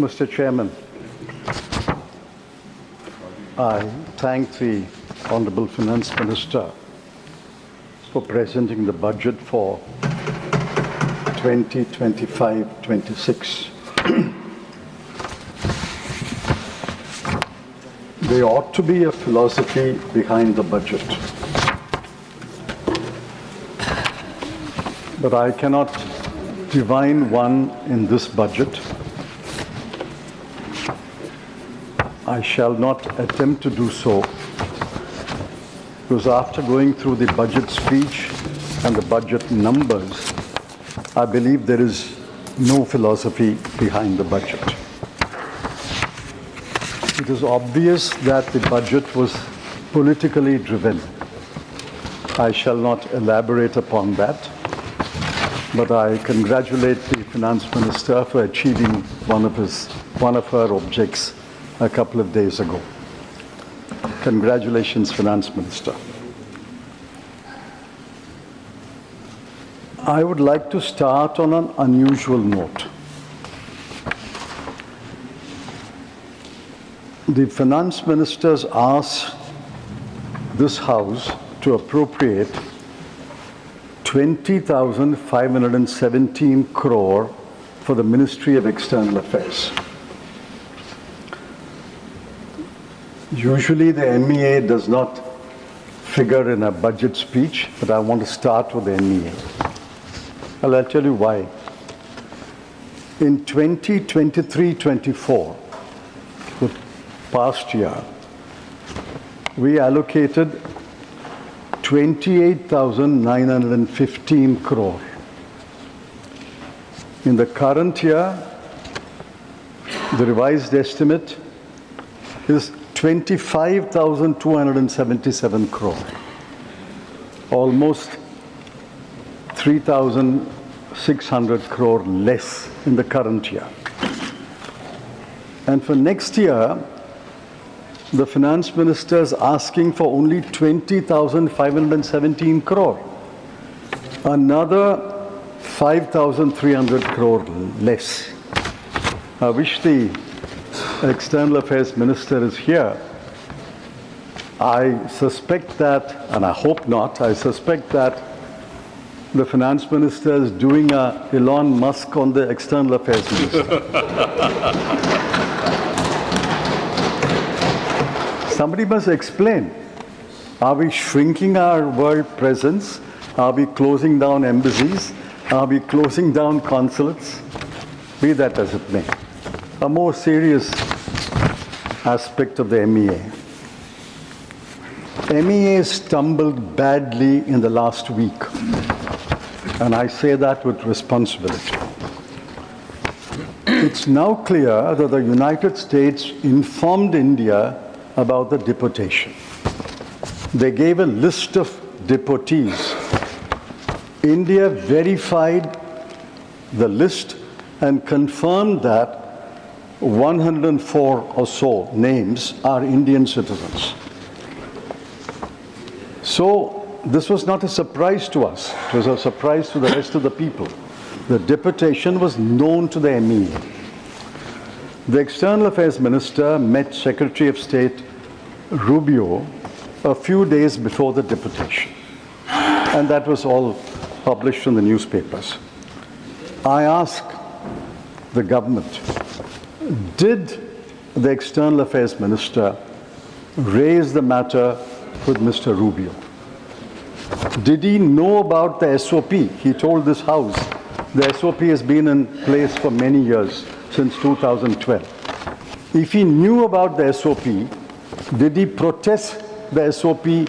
Mr. Chairman, I thank the Honorable Finance Minister for presenting the budget for 2025-26. There ought to be a philosophy behind the budget, but I cannot divine one in this budget. I shall not attempt to do so, because after going through the budget speech and the budget numbers, I believe there is no philosophy behind the budget. It is obvious that the budget was politically driven. I shall not elaborate upon that, but I congratulate the Finance Minister for achieving one of her objects a couple of days ago. Congratulations, Finance Minister. I would like to start on an unusual note. The Finance Minister's asked this House to appropriate 20,517 crore for the Ministry of External Affairs. Usually the MEA does not figure in a budget speech, but I want to start with the MEA. Well, I'll tell you why. In 2023-24, the past year, we allocated 28,915 crore. In the current year, the revised estimate is 25,277 crore, almost 3,600 crore less in the current year. And for next year, the Finance Minister is asking for only 20,517 crore, another 5,300 crore less. I wish the External Affairs Minister is here. I suspect that, and I hope not, I suspect that the Finance Minister is doing a Elon Musk on the External Affairs Minister. Somebody must explain. Are we shrinking our world presence? Are we closing down embassies? Are we closing down consulates? Be that as it may. A more serious aspect of the MEA. MEA stumbled badly in the last week, and I say that with responsibility. It's now clear that the United States informed India about the deportation. They gave a list of deportees. India verified the list and confirmed that 104 or so names are Indian citizens. So this was not a surprise to us. It was a surprise to the rest of the people. The deportation was known to the MEA. The External Affairs Minister met Secretary of State Rubio a few days before the deportation, and that was all published in the newspapers. I asked the government, did the External Affairs Minister raise the matter with Mr. Rubio? Did he know about the SOP? He told this House the SOP has been in place for many years, since 2012. If he knew about the SOP, did he protest the SOP to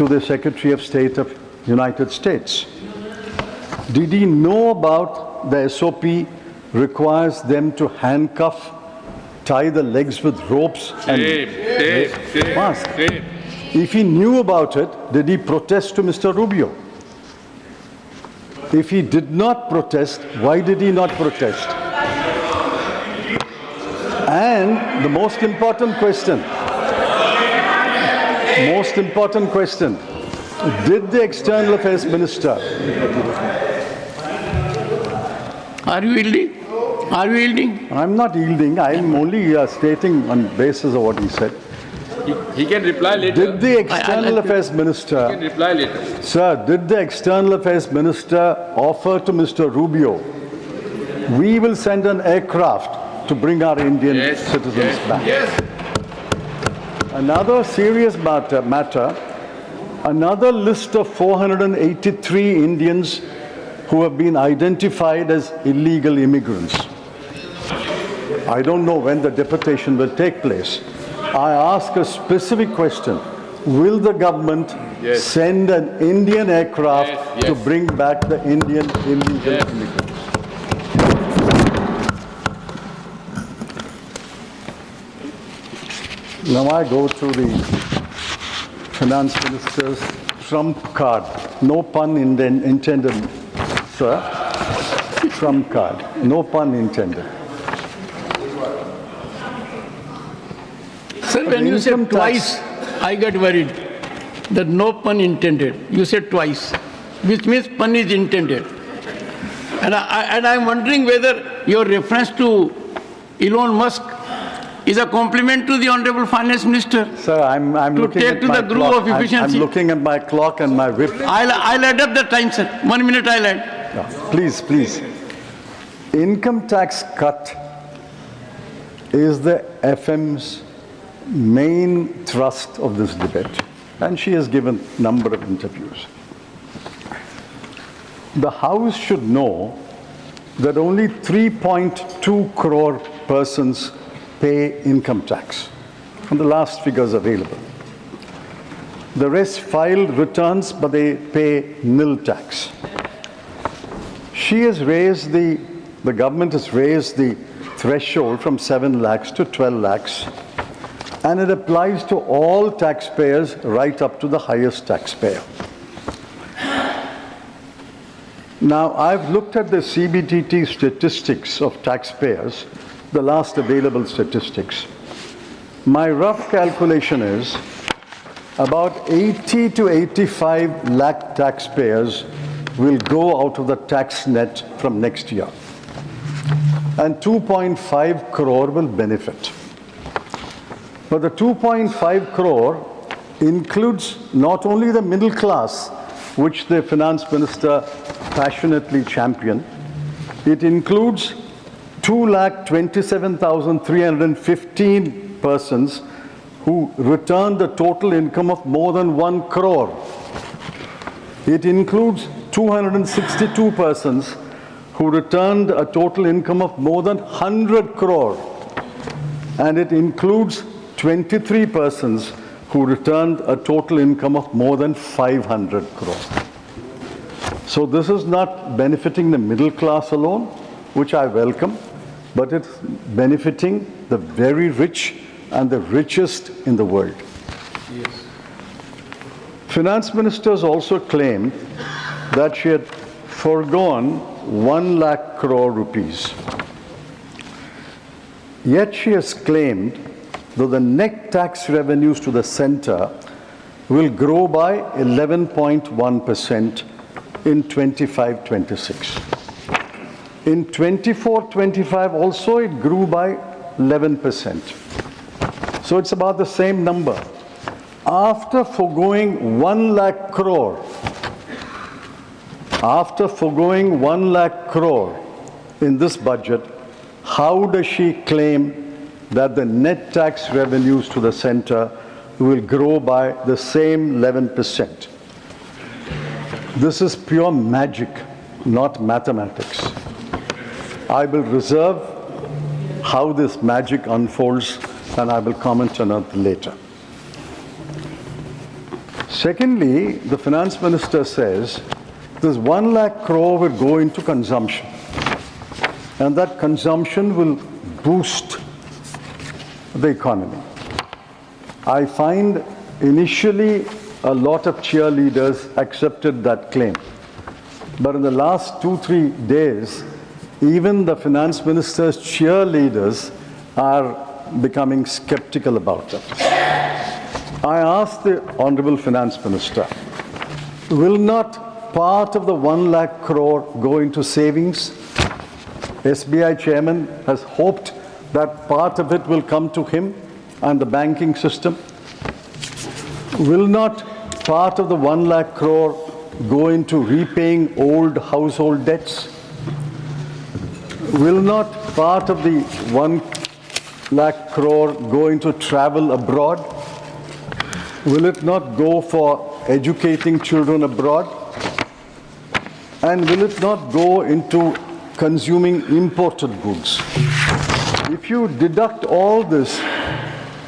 the Secretary of State of United States? Did he know about the SOP requires them to handcuff, tie the legs with ropes and mask? If he knew about it, did he protest to Mr. Rubio? If he did not protest, why did he not protest? And the most important question, did the External Affairs Minister Are you yielding? Are you yielding? I'm not yielding. I'm only stating on basis of what he said. He can reply later. Did the External Affairs Minister, He can reply later. sir, did the External Affairs Minister offer to Mr. Rubio, we will send an aircraft to bring our Indian citizens back? Yes. Another serious matter, another list of 483 Indians who have been identified as illegal immigrants. I don't know when the deportation will take place. I ask a specific question. Will the government send an Indian aircraft to bring back the Indian illegal immigrants? Now I go to the Finance Minister's trump card. No pun intended, sir. Trump card. No pun intended. Sir, when you said twice, I got worried that no pun intended. You said twice, which means pun is intended. And I'm wondering whether your reference to Elon Musk is a compliment to the Honorable Finance Minister. Sir, I'm looking at my clock. I'm looking at my clock and my whip. I'll add up the time, sir. 1 minute I'll add. Yeah, please, please. Income tax cut is the FM's main thrust of this debate, and she has given a number of interviews. The House should know that only 3.2 crore persons pay income tax, and the last figures available. The rest file returns, but they pay nil tax. She has raised the government has raised the threshold from 7 lakhs to 12 lakhs, and it applies to all taxpayers right up to the highest taxpayer. Now, I've looked at the CBTT statistics of taxpayers, the last available statistics. My rough calculation is about 80 to 85 lakh taxpayers will go out of the tax net from next year, and 2.5 crore will benefit. But the 2.5 crore includes not only the middle class, which the Finance Minister passionately championed, it includes 2,27,315 persons who returned a total income of more than 1 crore. It includes 262 persons who returned a total income of more than 100 crore. And it includes 23 persons who returned a total income of more than 500 crore. So this is not benefiting the middle class alone, which I welcome, but it's benefiting the very rich and the richest in the world. Yes. Finance ministers also claimed that she had foregone 1 lakh crore rupees. Yet she has claimed that the net tax revenues to the center will grow by 11.1% in 25-26. In 24-25 also it grew by 11%. So it's about the same number. After foregoing 1 lakh crore, in this budget, how does she claim that the net tax revenues to the center will grow by the same 11%? This is pure magic, not mathematics. I will reserve how this magic unfolds, and I will comment on it later. Secondly, the finance minister says this 1 lakh crore will go into consumption, and that consumption will boost the economy. I find initially a lot of cheerleaders accepted that claim, but in the last 2-3 days, even the finance minister's cheerleaders are becoming skeptical about it. I asked the Honorable Finance Minister, will not part of the 1 lakh crore go into savings? SBI chairman has hoped that part of it will come to him and the banking system. Will not part of the 1 lakh crore go into repaying old household debts? Will not part of the 1 lakh crore go into travel abroad? Will it not go for educating children abroad? And will it not go into consuming imported goods? If you deduct all this,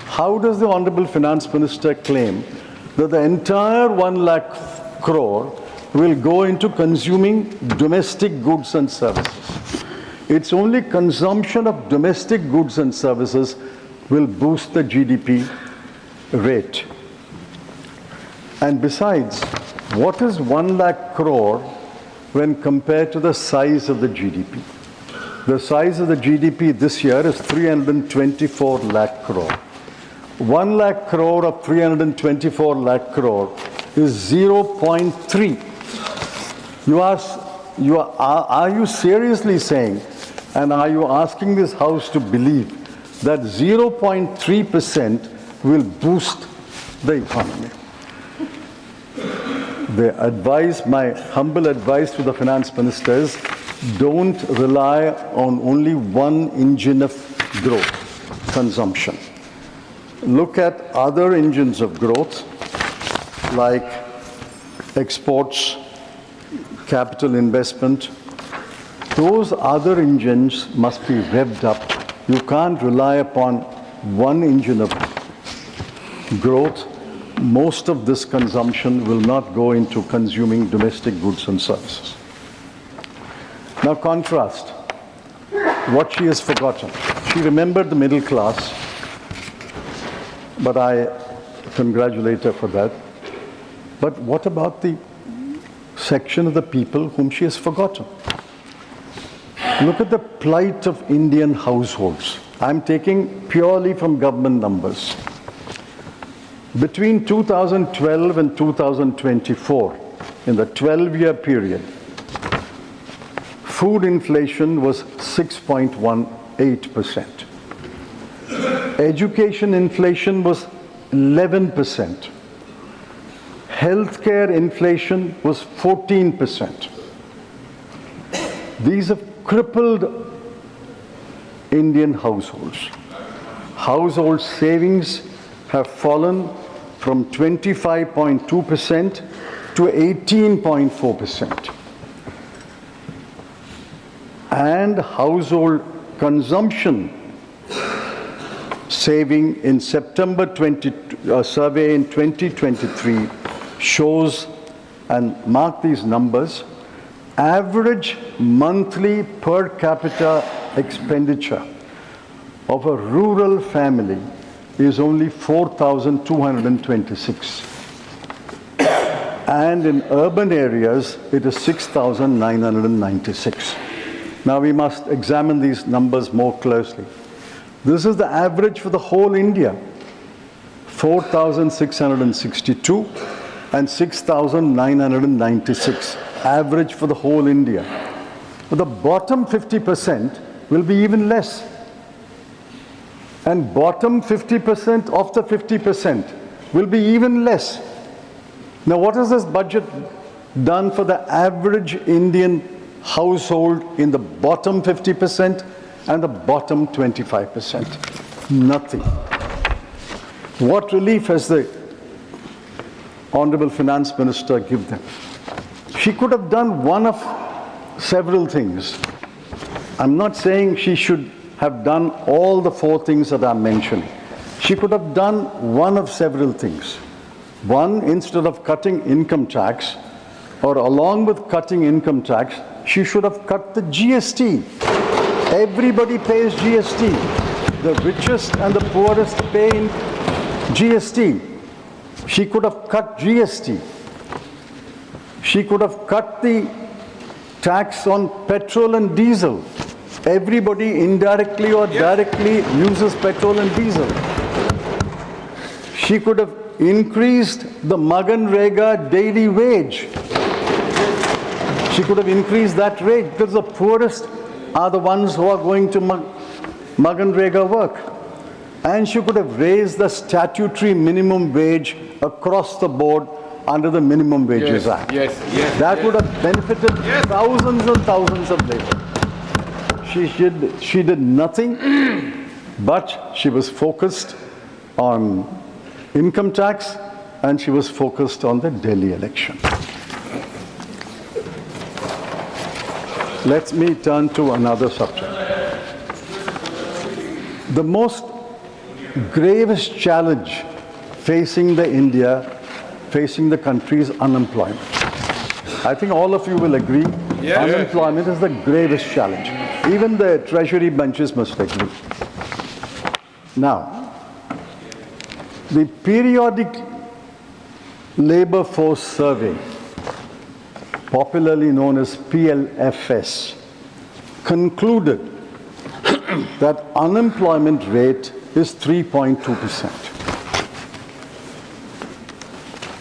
how does the Honorable Finance Minister claim that the entire 1 lakh crore will go into consuming domestic goods and services? It's only consumption of domestic goods and services will boost the GDP rate. And besides, what is 1 lakh crore when compared to the size of the GDP? The size of the GDP this year is 324 lakh crore. 1 lakh crore of 324 lakh crore is 0.3. Are you seriously saying, and are you asking this House to believe, that 0.3% will boost the economy? My humble advice to the Finance Minister is, don't rely on only one engine of growth, consumption. Look at other engines of growth like exports, capital investment. Those other engines must be revved up. You can't rely upon one engine of growth. Most of this consumption will not go into consuming domestic goods and services. Now contrast what she has forgotten. She remembered the middle class, but I congratulate her for that. But what about the section of the people whom she has forgotten? Look at the plight of Indian households. I'm taking purely from government numbers. Between 2012 and 2024, in the 12-year period, food inflation was 6.18%. Education inflation was 11%. Healthcare inflation was 14%. These have crippled Indian households. Household savings have fallen from 25.2% to 18.4%. And household consumption saving in September survey in 2023 shows, and mark these numbers, average monthly per capita expenditure of a rural family is only 4,226. And in urban areas, it is 6,996. Now we must examine these numbers more closely. This is the average for the whole India, 4,662 and 6,996, average for the whole India. But the bottom 50% will be even less. And bottom 50% of the 50% will be even less. Now what has this budget done for the average Indian household in the bottom 50% and the bottom 25%? Nothing. What relief has the Honorable Finance Minister given them? She could have done one of several things. I'm not saying she should have done all the 4 things that I'm mentioning. She could have done one of several things. One, instead of cutting income tax, or along with cutting income tax, she should have cut the GST. Everybody pays GST. The richest and the poorest pay in GST. She could have cut GST. She could have cut the tax on petrol and diesel. Everybody indirectly or directly uses petrol and diesel. She could have increased the Maganrega daily wage. She could have increased that rate because the poorest are the ones who are going to Maganrega work. And she could have raised the statutory minimum wage across the board under the Minimum Wages Act. Yes, yes. That would have benefited thousands and thousands of labour. She did nothing, but she was focused on income tax and she was focused on the Delhi election. Let me turn to another subject. The most gravest challenge facing the country is unemployment. I think all of you will agree, unemployment is the gravest challenge. Even the treasury benches must agree. Now, the periodic labor force survey, popularly known as PLFS, concluded that unemployment rate is 3.2%.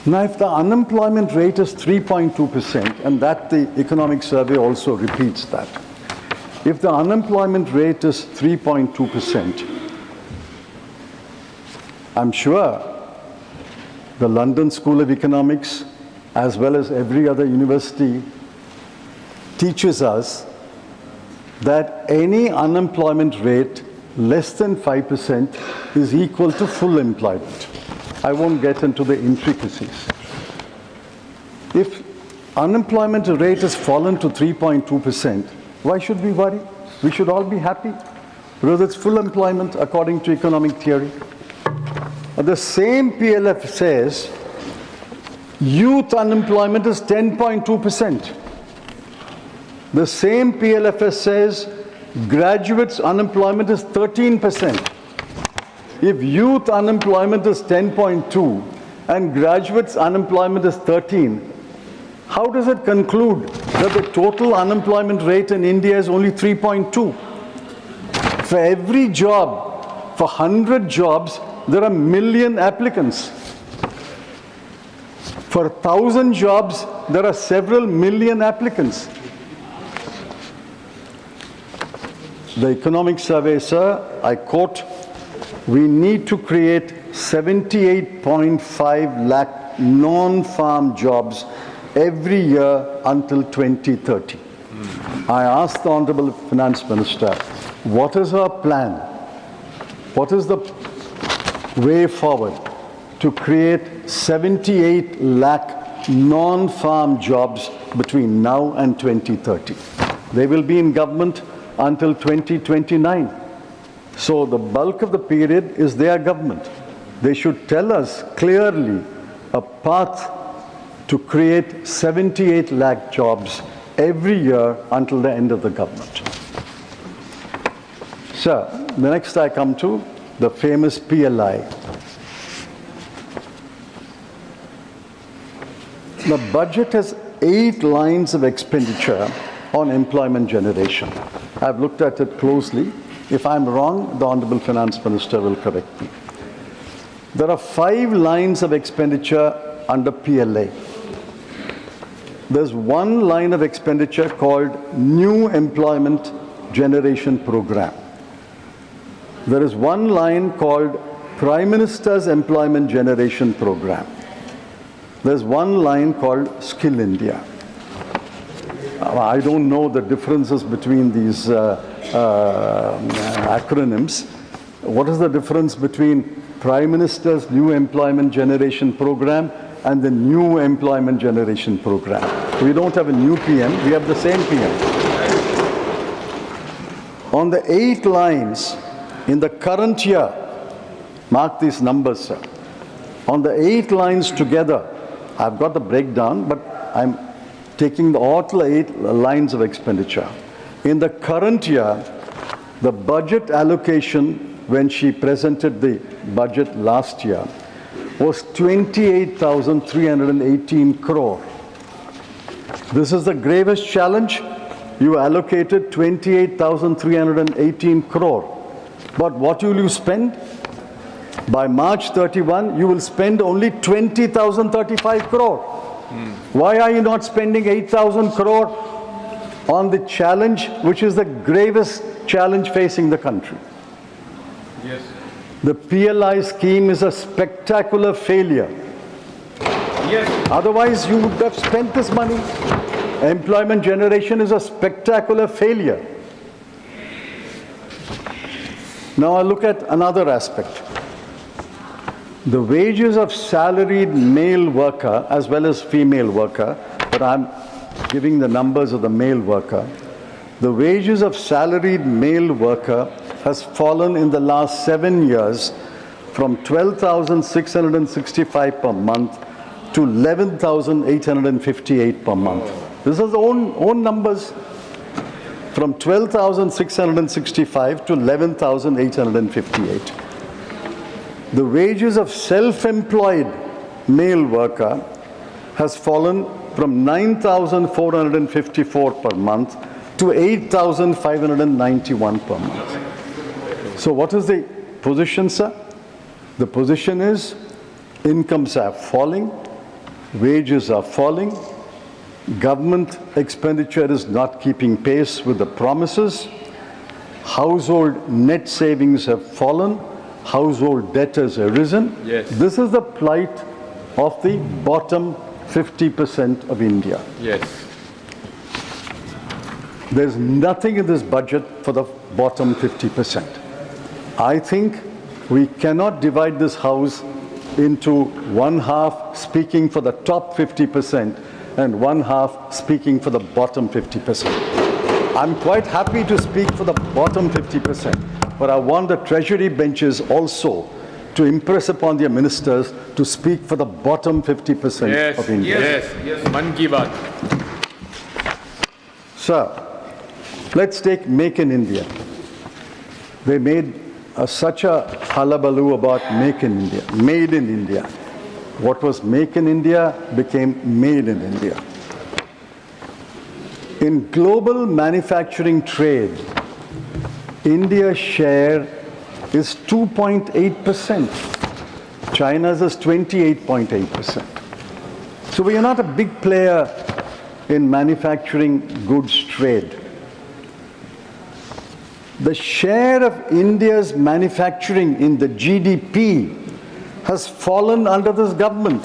Now, if the unemployment rate is 3.2%, and that the economic survey also repeats that, if the unemployment rate is 3.2%, I'm sure the London School of Economics, as well as every other university, teaches us that any unemployment rate less than 5% is equal to full employment. I won't get into the intricacies. If unemployment rate has fallen to 3.2%, why should we worry? We should all be happy because it's full employment according to economic theory. The same PLF says youth unemployment is 10.2%. The same PLFS says graduates unemployment is 13%. If youth unemployment is 10.2 and graduates unemployment is 13, how does it conclude that the total unemployment rate in India is only 3.2? For every job, for 100 jobs, there are 1 million applicants. For 1,000 jobs, there are several million applicants. The economic survey, sir, I quote, we need to create 78.5 lakh non-farm jobs every year until 2030. I asked the Honorable Finance Minister, what is her plan? What is the way forward to create 78 lakh non-farm jobs between now and 2030? They will be in government until 2029. So the bulk of the period is their government. They should tell us clearly a path to create 78 lakh jobs every year until the end of the government. So, the next I come to the famous PLI. The budget has 8 lines of expenditure on employment generation. I've looked at it closely. If I'm wrong, the Honorable Finance Minister will correct me. There are 5 lines of expenditure under PLA. There's 1 line of expenditure called New Employment Generation Program. There is 1 line called Prime Minister's Employment Generation Program. There's 1 line called Skill India. I don't know the differences between these acronyms. What is the difference between Prime Minister's New Employment Generation Program and the New Employment Generation Program? We don't have a new PM, we have the same PM. On the 8 lines in the current year, mark these numbers, sir. On the 8 lines together, I've got the breakdown, but I'm taking all the 8 lines of expenditure. In the current year, the budget allocation when she presented the budget last year was 28,318 crore. This is the gravest challenge. You allocated 28,318 crore. But what will you spend? By March 31, you will spend only 20,035 crore. Why are you not spending 8,000 crore on the challenge, which is the gravest challenge facing the country. Yes. The PLI scheme is a spectacular failure. Yes. Otherwise, you would have spent this money. Employment generation is a spectacular failure. Now I look at another aspect. The wages of salaried male worker as well as female worker, but I'm giving the numbers of the male worker. The wages of salaried male worker has fallen in the last 7 years from 12,665 per month to 11,858 per month. This is own numbers. From 12,665 to 11,858. The wages of self-employed male worker has fallen from 9,454 per month to 8,591 per month. So what is the position, sir? The position is incomes are falling, wages are falling, government expenditure is not keeping pace with the promises, household net savings have fallen, household debt has arisen. Yes. This is the plight of the bottom 50% of India. Yes. There's nothing in this budget for the bottom 50%. I think we cannot divide this house into one half speaking for the top 50% and one half speaking for the bottom 50%. I'm quite happy to speak for the bottom 50%, but I want the treasury benches also to impress upon their ministers to speak for the bottom 50% Yes. of India. Yes. Yes. Man ki baat. Sir, let's take Make in India. They made such a hullabaloo about Make in India, Made in India. What was Make in India became Made in India. In global manufacturing trade, India's share is 2.8%. China's is 28.8%. So we are not a big player in manufacturing goods trade. The share of India's manufacturing in the GDP has fallen under this government.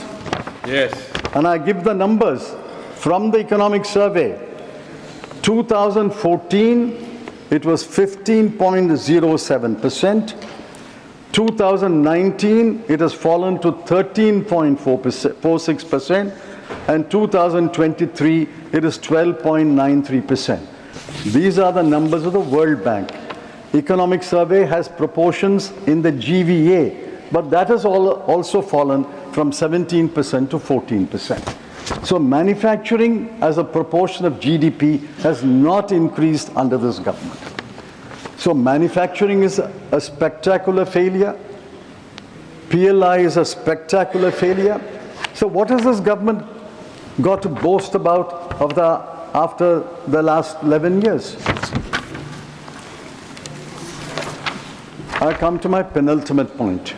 Yes. And I give the numbers from the economic survey. 2014, it was 15.07%. 2019, it has fallen to 13.46%. And 2023, it is 12.93%. These are the numbers of the World Bank. Economic survey has proportions in the GVA, but that has also fallen from 17% to 14%. So manufacturing as a proportion of GDP has not increased under this government. So manufacturing is a spectacular failure. PLI is a spectacular failure. So what has this government got to boast about after the last 11 years? I come to my penultimate point.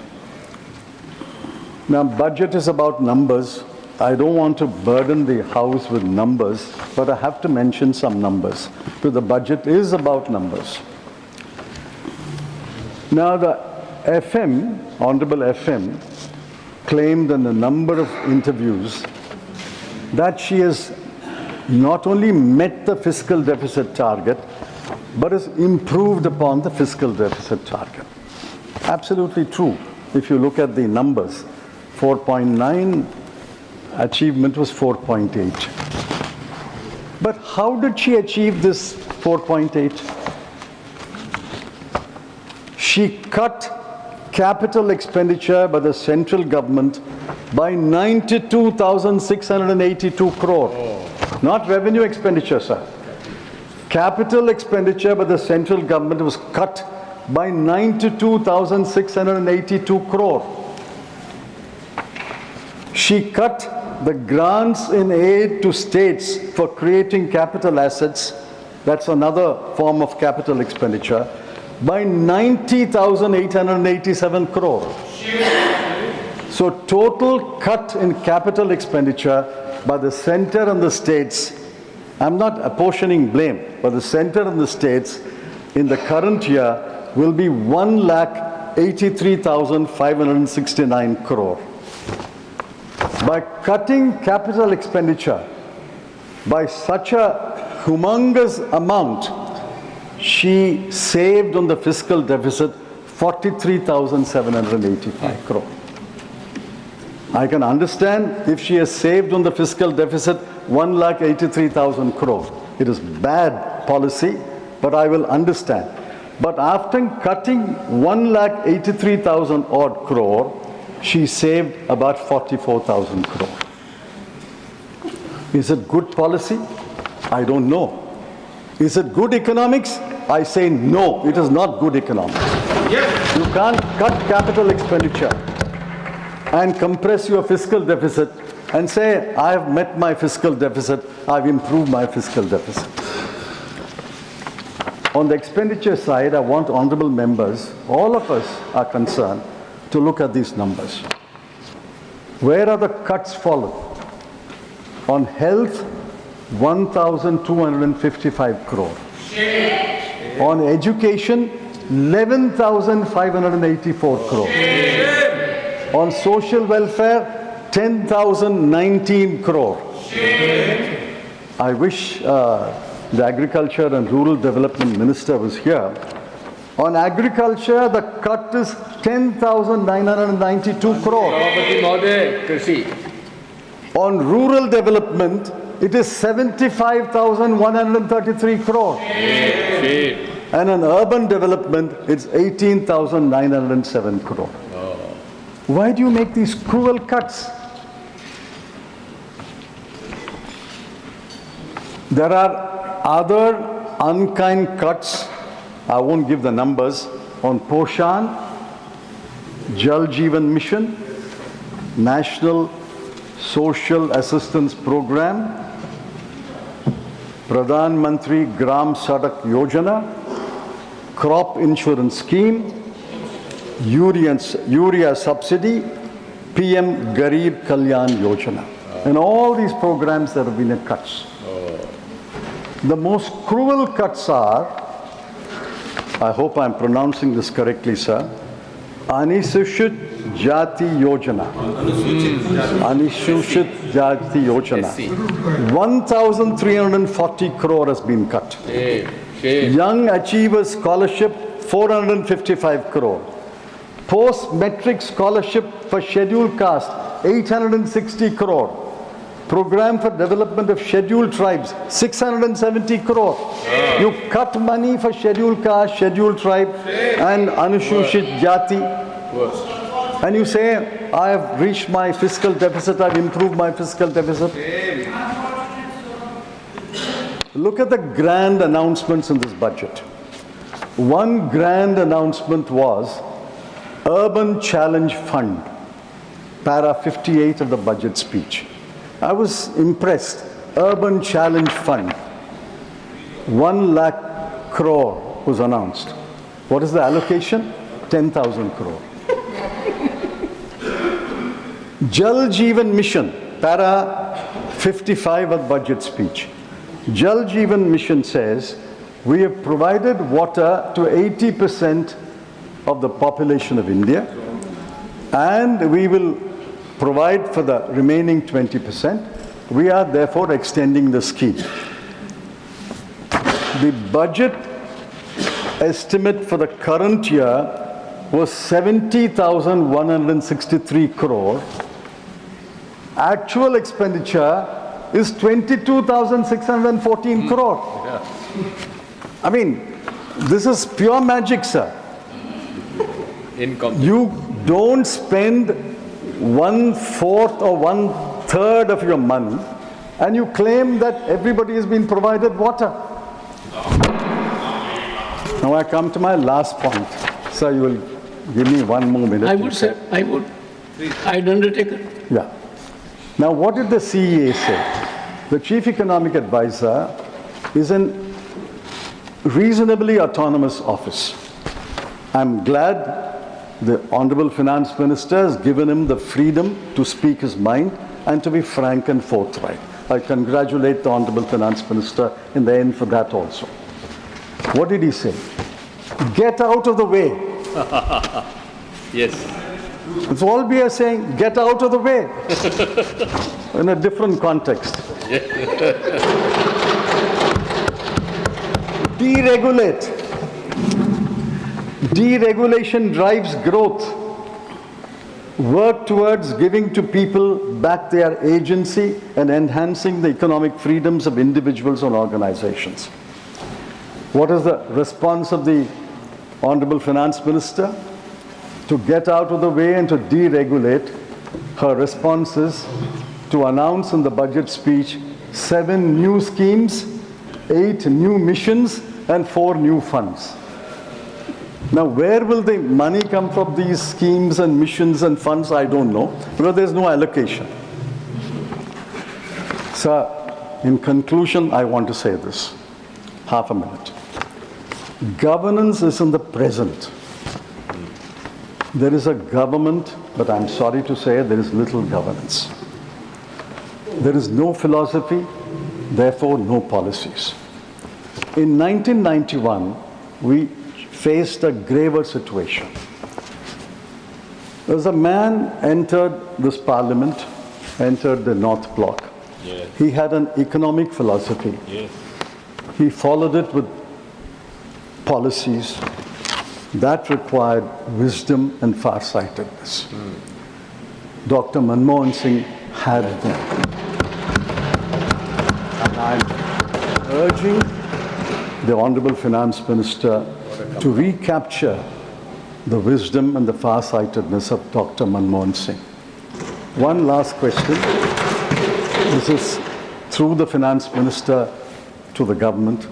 Now, budget is about numbers. I don't want to burden the House with numbers, but I have to mention some numbers, because the budget is about numbers. Now, the FM, Honorable FM, claimed in a number of interviews that she has not only met the fiscal deficit target, but has improved upon the fiscal deficit target. Absolutely true. If you look at the numbers, 4.9, achievement was 4.8. But how did she achieve this 4.8? She cut capital expenditure by the central government by 92,682 crore. Not revenue expenditure, sir. Capital expenditure by the central government was cut by 92,682 crore. She cut the grants in aid to states for creating capital assets, that's another form of capital expenditure, by 90,887 crore. So total cut in capital expenditure by the center and the states I'm not apportioning blame, but the center and the states in the current year will be 1,83,569 crore. By cutting capital expenditure by such a humongous amount, she saved on the fiscal deficit 43,785 crore. I can understand if she has saved on the fiscal deficit 1,83,000 crore. It is bad policy, but I will understand. But after cutting 1,83,000 odd crore, she saved about 44,000 crore. Is it good policy? I don't know. Is it good economics? I say no, it is not good economics. You can't cut capital expenditure and compress your fiscal deficit and say, I have met my fiscal deficit, I've improved my fiscal deficit. On the expenditure side, I want honorable members, all of us are concerned, to look at these numbers. Where are the cuts followed? On health, 1,255 crore. On education, 11,584 crore. On social welfare, 10,019 crore. I wish the Agriculture and Rural Development Minister was here. On agriculture, the cut is 10,992 crore. On rural development, it is 75,133 crore. And on urban development, it's 18,907 crore. Why do you make these cruel cuts? There are other unkind cuts. I won't give the numbers. On Poshan, Jal Jeevan Mission, National Social Assistance Program, Pradhan Mantri Gram Sadak Yojana, Crop Insurance Scheme, Urea Subsidy, PM Garib Kalyan Yojana. And all these programs there have been cuts. The most cruel cuts are, I hope I'm pronouncing this correctly, sir, Anusuchit Jati Yojana. Anusuchit Jati Yojana. 1,340 crore has been cut. Young Achievers Scholarship, 455 crore. Post-Metric Scholarship for Scheduled Caste, 860 crore. Program for Development of Scheduled Tribes, 670 crore. You cut money for Scheduled Caste, Scheduled Tribe, and Anusuchit Jati. And you say, I have reached my fiscal deficit, I've improved my fiscal deficit. Look at the grand announcements in this budget. One grand announcement was Urban Challenge Fund, para 58 of the budget speech. I was impressed. Urban Challenge Fund, 1 lakh crore was announced. What is the allocation? 10,000 crore. Jal Jeevan Mission, para 55 of the budget speech. Jal Jeevan Mission says, we have provided water to 80% of the population of India, and we will provide for the remaining 20%. We are therefore extending the scheme. The budget estimate for the current year was 70,163 crore. Actual expenditure is 22,614 crore. I mean, this is pure magic, sir. You don't spend 1/4 or 1/3 of your money and you claim that everybody has been provided water. Now I come to my last point. Sir, you will give me 1 more minute. I would, sir, I would. I'd undertake it. Yeah. Now what did the CEA say? The Chief Economic Advisor is a reasonably autonomous office. I'm glad the Honorable Finance Minister has given him the freedom to speak his mind and to be frank and forthright. I congratulate the Honorable Finance Minister in the end for that also. What did he say? Get out of the way. Yes. It's all we are saying, get out of the way. In a different context. Deregulate. Deregulation drives growth. Work towards giving to people back their agency and enhancing the economic freedoms of individuals and organizations. What is the response of the Honorable Finance Minister? To get out of the way and to deregulate. Her response is to announce in the budget speech 7 new schemes, 8 new missions, and 4 new funds. Now, where will the money come from these schemes and missions and funds? I don't know, because there's no allocation. Sir, in conclusion, I want to say this. Half a minute. Governance is in the present. There is a government, but I'm sorry to say there is little governance. There is no philosophy, therefore no policies. In 1991, we faced a graver situation. There was a man entered this parliament, entered the North Block. Yes. He had an economic philosophy. Yes. He followed it with policies that required wisdom and farsightedness. Dr. Manmohan Singh had them. And I'm urging the Honorable Finance Minister to recapture the wisdom and the farsightedness of Dr. Manmohan Singh. One last question. This is through the Finance Minister to the government.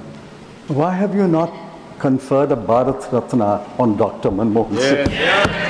Why have you not conferred a Bharat Ratna on Dr. Manmohan Singh? Yes.